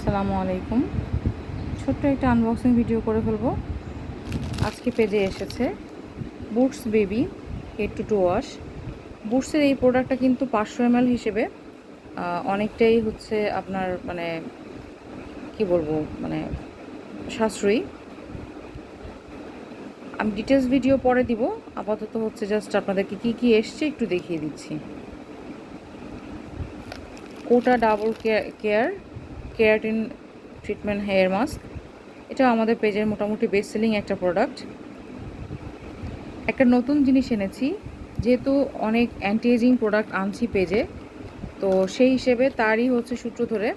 আসসালামু আলাইকুম। ছোট্ট একটা আনবক্সিং ভিডিও করে ফেলবো। আজকে পেজে এসেছে Boots baby head to toe wash. বুটসের এই প্রোডাক্টটা কিন্তু 500 ml হিসেবে অনেকটাই হচ্ছে আপনার কি বলবো সাশ্রয়ী। আমি ডিটেলস ভিডিও পরে দিব, আপাতত হচ্ছে জাস্ট আপনাদেরকে কি কি এসছে একটু দেখিয়ে দিচ্ছি। কোটা double care keratin treatment hair mask, এটা আমাদের পেজের মোটামুটি বেস্ট সেলিং একটা প্রোডাক্ট। একটা নতুন জিনিস এনেছি, যেহেতু অনেক অ্যান্টি এজিং প্রোডাক্ট আনছি পেজে, তো সেই হিসেবে তারই হচ্ছে সূত্র ধরে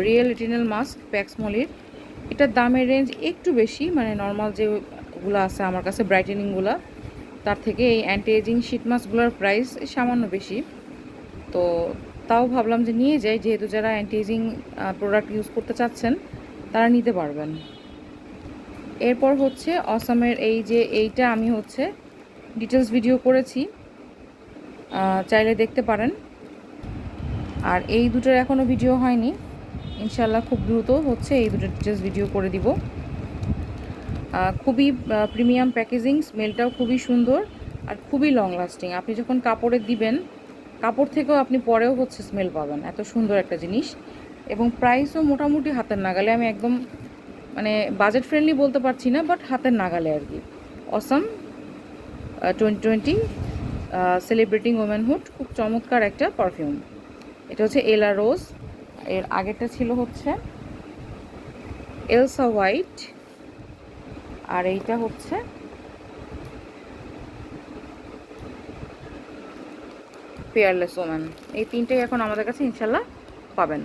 রিয়েল রেটিনাল মাস্ক প্যাক্সমলির। এটার দামের রেঞ্জ একটু বেশি, নর্মাল যেগুলো আছে আমার কাছে ব্রাইটেনিংগুলো, তার থেকে এই অ্যান্টি এজিং শিট মাস্কগুলোর প্রাইস সামান্য বেশি। তো তাও ভাবলাম যে নিয়ে যাই, যেহেতু যারা অ্যান্টি এজিং প্রোডাক্ট ইউজ করতে চাচ্ছেন তারা নিতে পারবেন। এরপর হচ্ছে অসামের এইটা আমি হচ্ছে ডিটেলস ভিডিও করেছি, চাইলে দেখতে পারেন। আর এই দুটোর এখনও ভিডিও হয়নি, ইনশাল্লাহ খুব দ্রুত হচ্ছে এই দুটো ডিটেলস ভিডিও করে দিব। খুবই প্রিমিয়াম প্যাকেজিং, স্মেলটাও খুবই সুন্দর আর খুবই লং লাস্টিং। আপনি যখন কাপড়ে দিবেন, কাপড় থেকেও আপনি পরেও হচ্ছে স্মেল পাবেন, এত সুন্দর একটা জিনিস। এবং প্রাইসও মোটামুটি হাতের নাগালে, আমি একদম বাজেট ফ্রেন্ডলি বলতে পারছি না, বাট হাতের নাগালে আর কি। অসাম 2020 সেলিব্রেটিং ওমেনহুড, খুব চমৎকার একটা পারফিউম। এটা হচ্ছে এলা রোজ, এর আগেরটা ছিল হচ্ছে এলসা হোয়াইট, আর এইটা হচ্ছে পেয়ারলেস ওম্যান। এই তিনটেই এখন আমাদের কাছে ইনশাল্লাহ পাবেন।